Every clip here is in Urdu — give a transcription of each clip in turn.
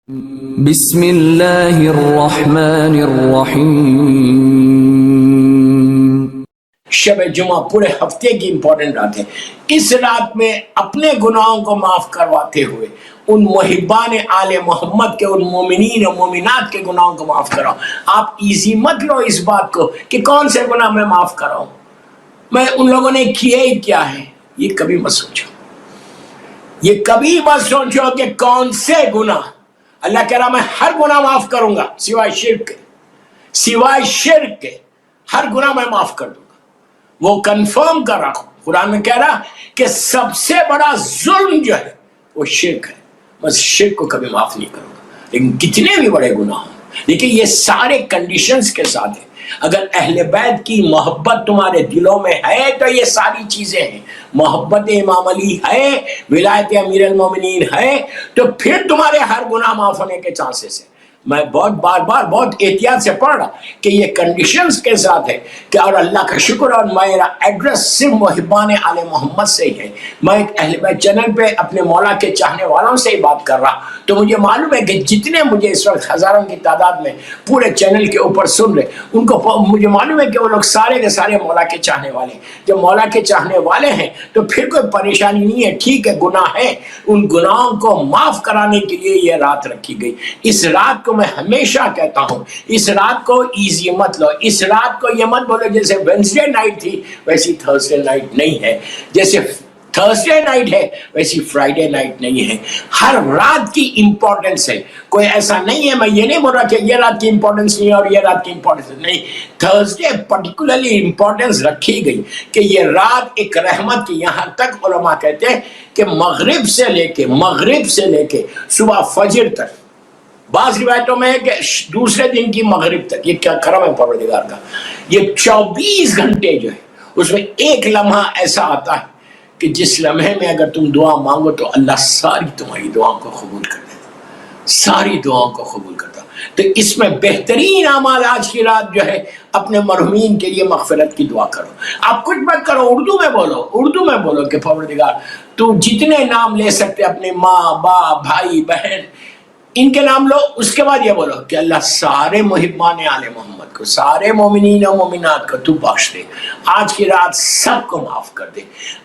بسم اللہ الرحمن الرحیم۔ شب جمعہ پورے ہفتے کی امپورٹنٹ رات ہے۔ اس رات میں اپنے گناہوں کو معاف کرواتے ہوئے ان محبان آل محمد کے، ان مومنین و مومنات کے گناہوں کو معاف کراؤ۔ آپ ایزی مت لو اس بات کو کہ کون سے گناہ میں معاف کراؤں، میں ان لوگوں نے کیے ہی کیا ہے، یہ کبھی مت سوچو، یہ کبھی مت سوچو کہ کون سے گناہ۔ اللہ کہہ رہا میں ہر گناہ معاف کروں گا سوائے شرک کے، سوائے شرک کے ہر گناہ میں معاف کر دوں گا۔ وہ کنفرم کر رہا ہوں، قرآن میں کہہ رہا کہ سب سے بڑا ظلم جو ہے وہ شرک ہے، بس شرک کو کبھی معاف نہیں کروں گا۔ لیکن کتنے بھی بڑے گناہ ہوں، لیکن یہ سارے کنڈیشنز کے ساتھ ہیں۔ اگر اہل بیت کی محبت تمہارے دلوں میں ہے تو یہ ساری چیزیں ہیں، محبت امام علی ہے، ولایت امیر المومنین ہے، تو پھر تمہارے ہر گناہ معاف ہونے کے چانسز ہیں۔ میں بار بار بہت احتیاط سے پڑھ رہا کہ یہ کنڈیشنز کے ساتھ ہے کہ، اور اللہ کا شکر، اور میرا ایڈریس صرف محبان آل محمد سے ہی ہے۔ میں ایک اہل بیت چینل پہ اپنے مولا کے چاہنے والوں سے ہی بات کر رہا، تو مجھے معلوم ہے کہ جتنے مجھے اس وقت ہزاروں کی تعداد میں پورے چینل کے اوپر سن رہے، ان کو مجھے معلوم ہے کہ وہ لوگ سارے کے سارے مولا کے چاہنے والے ہیں۔ جب مولا کے چاہنے والے ہیں تو پھر کوئی پریشانی نہیں ہے، ٹھیک ہے گناہ ہے، ان گناہوں کو معاف کرانے کے لیے یہ رات رکھی گئی۔ اس رات کو میں ہمیشہ کہتا ہوں، اس رات کو ایزی مت لو، اس رات کو یہ مت بولو جیسے وینسڈے نائٹ تھی ویسی تھرسڈے نائٹ نہیں ہے، جیسے تھرسڈے نائٹ ہے ویسی فرائیڈے نائٹ نہیں ہے۔ ہر رات کی امپورٹنس ہے، کوئی ایسا نہیں ہے، میں یہ نہیں بول رہا کہ یہ رات کی امپورٹنس نہیں ہے اور یہ رات کی امپورٹنس نہیں۔ تھرسڈے پرٹیکولرلی امپورٹنس رکھی گئی کہ یہ رات ایک رحمت کی، یہاں تک علماء کہتے ہیں کہ مغرب سے لے کے صبح فجر تک، بعض روایتوں میں ہے کہ دوسرے دن کی مغرب تک، یہ کیا کرم ہے پروردگار کا، یہ 24 گھنٹے جو ہے اس میں ایک لمحہ ایسا آتا ہے کہ جس لمحے میں اگر تم دعا مانگو تو اللہ ساری تمہاری دعاؤں کو قبول کر دیتا، ساری دعاؤں کو قبول کرتا۔ تو اس میں بہترین اعمال آج کی رات جو ہے اپنے مرحومین کے لیے مغفرت کی دعا کرو۔ آپ کچھ مت کرو، اردو میں بولو کہ پروردگار تو جتنے نام لے سکتے اپنے ماں باپ بھائی بہن ان کے نام لو، اس کے بعد یہ بولو کہ اللہ سارے محبان آل محمد کو، سارے مومنین و مومنات کو تو بخش دے، آج کی رات سب کو معاف کر دے۔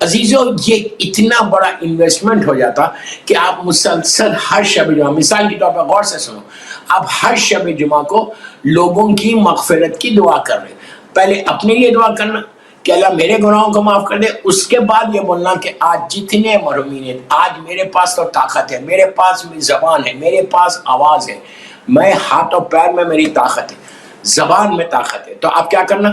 عزیزو، یہ اتنا بڑا انویسٹمنٹ ہو جاتا کہ آپ مسلسل ہر شب جمعہ، مثال کے طور پر غور سے سنو، آپ ہر شب جمعہ کو لوگوں کی مغفرت کی دعا کر رہے، پہلے اپنے لیے دعا کرنا کہ اللہ میرے گناہوں کو معاف کر دے، اس کے بعد یہ بولنا کہ آج جتنے مرحومین ہیں، آج میرے پاس تو طاقت ہے، میرے پاس زبان ہے، میرے پاس آواز ہے، میں ہاتھ و پیر میں میری طاقت ہے، زبان میں طاقت ہے، تو آپ کیا کرنا،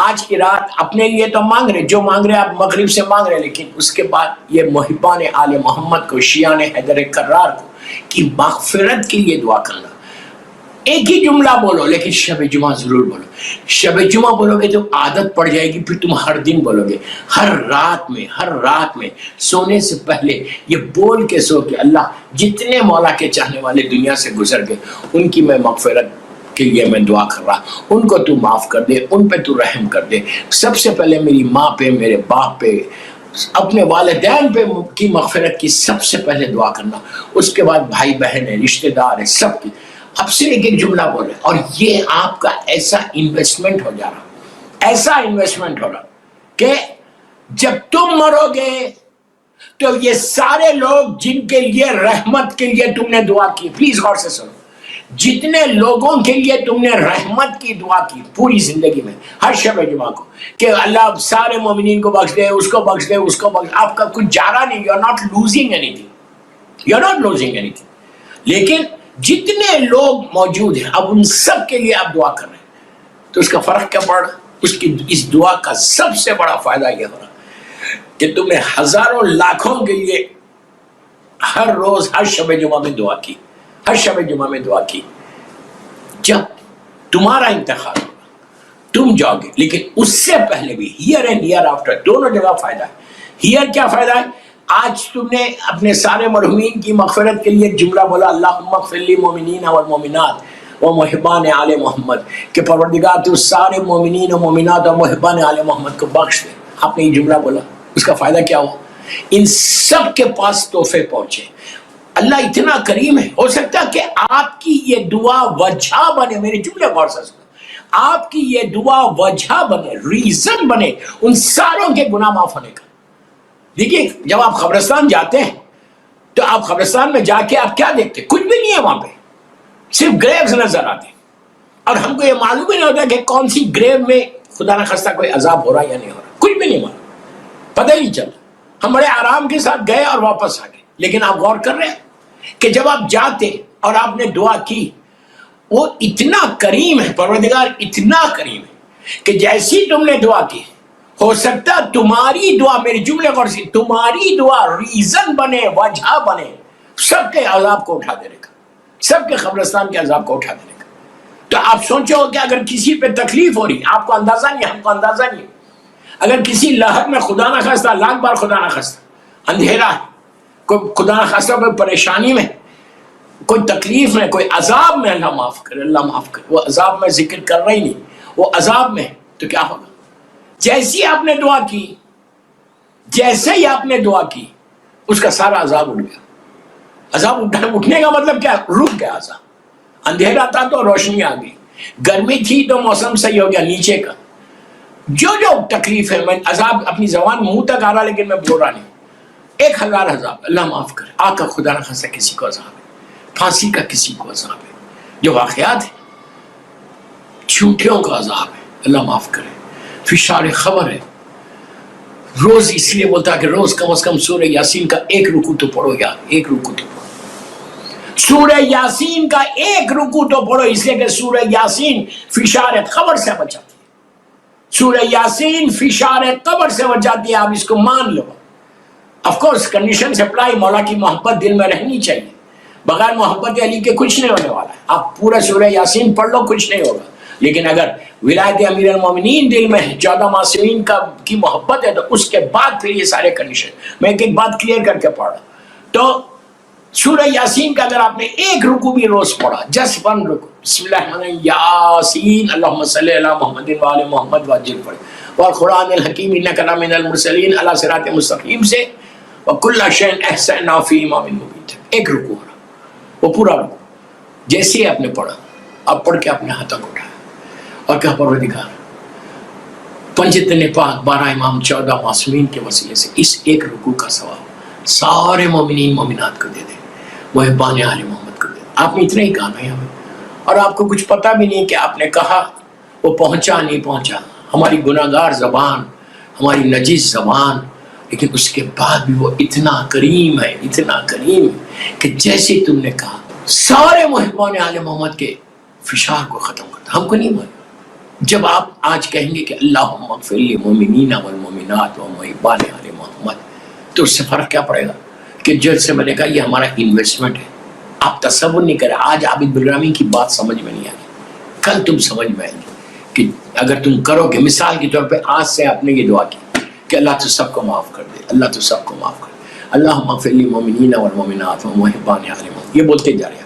آج کی رات اپنے لیے تو مانگ رہے، جو مانگ رہے آپ مغرب سے مانگ رہے، لیکن اس کے بعد یہ محبان آل محمد کو، شیعان حیدر کرار کو کی مغفرت کے لیے دعا کرنا۔ ایک ہی جملہ بولو لیکن شب جمعہ ضرور بولو۔ شب جمعہ بولو گے تو عادت پڑ جائے گی، پھر تم ہر دن بولو گے، ہر رات میں سونے سے پہلے یہ بول کے سو کہ اللہ جتنے مولا کے چاہنے والے دنیا سے گزر گئے ان کی میں مغفرت کے لیے میں دعا کر رہا، ان کو تو معاف کر دے، ان پہ تو رحم کر دے، سب سے پہلے میری ماں پہ، میرے باپ پہ، اپنے والدین پہ کی مغفرت کی سب سے پہلے دعا کرنا، اس کے بعد بھائی بہن ہیں، رشتہ دار ہیں، سب کی۔ اب سے ایک جملہ بولے، اور یہ آپ کا ایسا انویسٹمنٹ ہو جا رہا، ایسا انویسٹمنٹ ہو رہا کہ جب تم مرو گے تو یہ سارے لوگ جن کے لیے رحمت کے لیے تم نے دعا کی، پلیز غور سے سنو، جتنے لوگوں کے لیے تم نے رحمت کی دعا کی پوری زندگی میں ہر شب جمعہ کو کہ اللہ سارے مومنین کو بخش دے، اس کو بخش دے، اس کو بخش دے، آپ کا کچھ جا رہا نہیں، you are not losing anything, لیکن جتنے لوگ موجود ہیں اب ان سب کے لیے آپ دعا کر رہے ہیں، تو اس کا فرق کیا پڑ رہا؟ اس دعا کا سب سے بڑا فائدہ یہ ہو رہا کہ تم نے ہزاروں لاکھوں کے لیے ہر روز ہر شب جمعہ میں دعا کی، جب تمہارا انتخاب ہوگا تم جاؤ گے، لیکن اس سے پہلے بھی ہیئر اینڈ ہیئر آفٹر دونوں جگہ فائدہ ہے۔ ہیئر کیا فائدہ ہے؟ آج تم نے اپنے سارے مرحومین کی مغفرت کے لیے جملہ بولا، اللہم اغفر للمؤمنین والمؤمنات ومحبان آل محمد، کہ پروردگار تو سارے مومنین و مومنات اور محبان آل محمد کو بخش دے۔ آپ نے یہ جملہ بولا، اس کا فائدہ کیا ہوا؟ ان سب کے پاس تحفے پہنچے، اللہ اتنا کریم ہے، ہو سکتا ہے کہ آپ کی یہ دعا وجہ بنے، میرے جملے غور سے سنیں، آپ کی یہ دعا وجہ بنے، ریزن بنے ان ساروں کے گناہ معاف ہونے کا۔ دیکھیے جب آپ قبرستان جاتے ہیں تو آپ قبرستان میں جا کے آپ کیا دیکھتے ہیں؟ کچھ بھی نہیں ہے وہاں پہ، صرف گریوز نظر آتے ہیں، اور ہم کو یہ معلوم ہی نہیں ہوتا کہ کون سی گریو میں خدا نہ خواستہ کوئی عذاب ہو رہا یا نہیں ہو رہا، کچھ بھی نہیں معلوم، پتہ ہی نہیں چلا، ہم بڑے آرام کے ساتھ گئے اور واپس آ گئے۔ لیکن آپ غور کر رہے ہیں کہ جب آپ جاتے اور آپ نے دعا کی، وہ اتنا کریم ہے، پروردگار اتنا کریم ہے کہ جیسی تم نے دعا کی، ہو سکتا تمہاری دعا، میری جملے غور سے، تمہاری دعا ریزن بنے، وجہ بنے سب کے عذاب کو اٹھا دینے کا، سب کے قبرستان کے عذاب کو اٹھا دینے کا۔ تو آپ سوچو کہ اگر کسی پہ تکلیف ہو رہی، آپ کو اندازہ نہیں، ہم کو اندازہ نہیں، اگر کسی لہر میں خدا نہ خواستہ، لاکھ بار خدا نہ خواستہ اندھیرا ہے، کوئی خدا نہ خواستہ کوئی پریشانی میں، کوئی تکلیف میں، کوئی عذاب میں، اللہ معاف کرے، اللہ معاف کرے، وہ عذاب میں ذکر کر رہا ہی نہیں، وہ عذاب میں، تو کیا ہوگا؟ جیسی آپ نے دعا کی، جیسے ہی آپ نے دعا کی، اس کا سارا عذاب اٹھ گیا۔ عذاب اٹھنے کا مطلب کیا؟ رک گیا عذاب۔ اندھیرا تھا تو روشنی آ گئی، گرمی تھی تو موسم صحیح ہو گیا نیچے کا، جو تکلیف ہے، میں عذاب اپنی زبان منہ تک آ رہا لیکن میں بول رہا نہیں، 1000 عذاب، اللہ معاف کرے۔ آگ کا خدا نہ خواستہ کسی کو عذاب ہے، پھانسی کا کسی کو عذاب ہے، جو واقعات ہیں، چونٹیوں کا عذاب ہے، اللہ معاف کرے۔ فشار خبر ہے، روز اس لیے بولتا ہے کہ روز کم از کم سورہ یاسین کا 1 رکوع تو پڑھو یار، 1 رکوع تو پڑھو، سورہ یاسین کا 1 رکوع تو پڑھو، اس لیے کہ سورہ یاسین فشار خبر سے بچاتی ہے، سورہ یاسین فشار قبر سے بچاتی ہے، آپ اس کو مان لو۔ آف کورس کنڈیشن اپلائی، مولا کی محبت دل میں رہنی چاہیے، بغیر محبت علی کے کچھ نہیں ہونے والا ہے، آپ پورا سورہ یاسین پڑھ لو کچھ نہیں ہوگا، لیکن اگر ولایت امیر المومنین دل میں ہے، 14 معصومین کی محبت ہے، تو اس کے بعد پھر یہ سارے کنڈیشن، میں ایک بات کلیئر کر کے پڑھ رہا ہوں۔ تو سورہ یاسین کا اگر آپ نے 1 رکوع بھی روز پڑھا، جسٹ 1 رکوع، بسم اللہ الرحمن الرحیم، یاسین اللہم صلی علی محمد وآل محمد وعجل پڑھے، والقرآن الحکیم انک لمن المرسلین علی صراط مستقیم سے، وَكُلَّ شَيْءٍ أَحْصَيْنَاهُ فِي إِمَامٍ مُبِينٍ، 1 رکوع ہو رہا، وہ پورا رکوع، جیسے ہی آپ نے پڑھا، آپ پڑھ کے اپنے ہاتھوں کو اٹھایا اور کہا پروردگار، پنجتن پاک 12 امام 14 معصومین کے وسیلے سے اس 1 رکوع کا ثواب سارے مومنین مومنات کو دے دے، محبان آل محمد کو دے دے۔ آپ نے اتنا ہی کہا نہیں ہمیں، اور آپ کو کچھ پتہ بھی نہیں کہ آپ نے کہا وہ پہنچا نہیں پہنچا، ہماری گناہگار زبان، ہماری نجس زبان، لیکن اس کے بعد بھی وہ اتنا کریم ہے، اتنا کریم ہے کہ جیسے تم نے کہا سارے محبان آل محمد کے فشار کو ختم کرتا۔ ہم کو نہیں معلوم، جب آپ آج کہیں گے کہ اللہم اغفر للمؤمنین والمؤمنات ومحبان آل محمد، تو اس سے فرق کیا پڑے گا کہ جج سے میں نے کہا یہ ہمارا انویسٹمنٹ ہے۔ آپ تصور نہیں کریں، آج عابد بالرامی کی بات سمجھ میں نہیں آئی، کل تم سمجھ میں آئے گی کہ اگر تم کرو گے، مثال کے طور پہ آج سے آپ نے یہ دعا کی کہ اللہ تو سب کو معاف کر دے، اللہ تو سب کو معاف کر دے، اللہم اغفر للمؤمنین والمؤمنات ومحبان آل محمد، یہ بولتے جا رہے ہیں،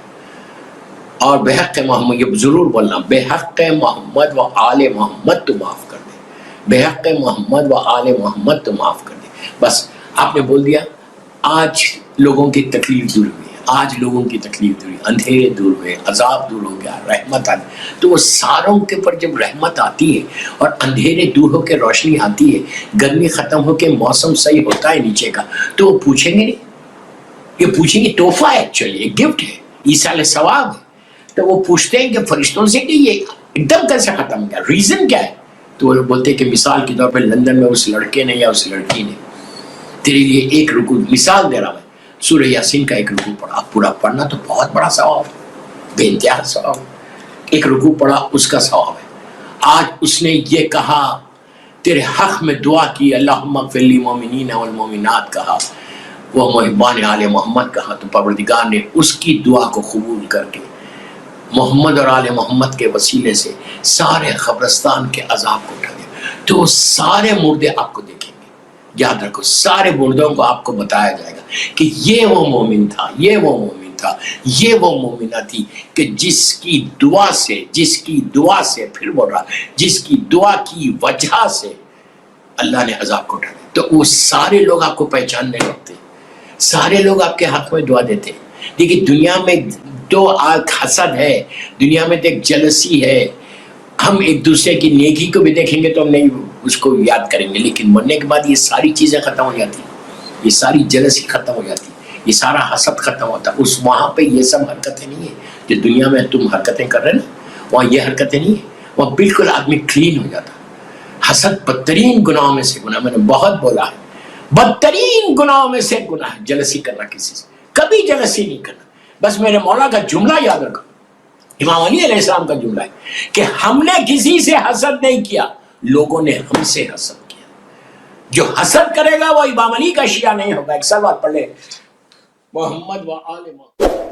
اور بحق محمد، یہ ضرور بولنا، بحق محمد و آل محمد تو معاف کر دے، بحق محمد و آل محمد تو معاف کر دے، بس آپ نے بول دیا۔ آج لوگوں کی تکلیف دور ہوئی، آج لوگوں کی تکلیف دور ہوئی، اندھیرے دور ہوئے، عذاب دور ہو گیا، رحمت آ گئی، تو وہ ساروں کے پر جب رحمت آتی ہے اور اندھیرے دور ہو کے روشنی آتی ہے، گرمی ختم ہو کے موسم صحیح ہوتا ہے نیچے کا، تو وہ پوچھیں گے نہیں، یہ پوچھیں گے، تحفہ ہے ایکچولی، ایک گفٹ ہے، ایصال ثواب ہے، تو وہ پوچھتے ہیں کہ فرشتوں سے کہ یہ ایک دم کیسے ختم کیا، ریزن کیا ہے؟ تو وہ بولتے ہیں کہ مثال کے طور پہ لندن میں اس لڑکے نے یا اس لڑکی نے تیرے لیے 1 رکوع، مثال دے رہا میں، سورہ یاسین کا 1 رکوع پڑھا، پورا پڑھنا تو بہت بڑا ثواب ہے، بے انتہا ثواب ہے، 1 رکوع پڑھا اس کا ثواب ہے۔ آج اس نے یہ کہا، تیرے حق میں دعا کی، اللہم اغفر للمؤمنین والمؤمنات کہا، وہ محبان آل محمد کہا، تو پروردگار نے اس کی دعا کو قبول کر کے محمد اور آل محمد کے وسیلے سے سارے قبرستان کے عذاب کو اٹھا دیا، تو وہ سارے مردے آپ کو دیکھیں گے، یاد رکھو، سارے مردوں کو آپ کو بتایا جائے گا کہ یہ وہ مومن تھا، یہ وہ مومن تھا، یہ وہ مومنہ تھی کہ جس کی دعا سے پھر بول رہا، جس کی دعا کی وجہ سے اللہ نے عذاب کو اٹھا دیا، تو وہ سارے لوگ آپ کو پہچاننے لگتے، سارے لوگ آپ کے حق میں دعا دیتے، دیکھیے دنیا میں تو حسد ہے, دنیا میں تو ایک جلسی ہے. ہم ایک دوسرے کی نیکی کو بھی دیکھیں گے تو ہم نہیں اس کو یاد کریں گے, لیکن مرنے کے بعد یہ ساری چیزیں ختم ہو جاتی, یہ ساری جلسی ختم ہو جاتی, یہ سارا حسد ختم ہوتا. اس وہاں پہ یہ سب حرکتیں نہیں ہیں جو دنیا میں تم حرکتیں کر رہے نا, وہاں یہ حرکتیں نہیں ہیں. وہاں بالکل آدمی کلین ہو جاتا. حسد بدترین گناہوں میں سے گناہ, میں نے بہت بولا ہے, بدترین گناہوں میں سے گناہ ہے جلسی کرنا کسی سے. کبھی جلسی نہیں کرنا. بس میرے مولا کا جملہ یاد رکھو, امام علی علیہ السلام کا جملہ ہے کہ ہم نے کسی سے حسد نہیں کیا, لوگوں نے ہم سے حسد کیا. جو حسد کرے گا وہ امام علی کا شیعہ نہیں ہوگا. ایک سلوات پڑھ لے, محمد و آل محمد.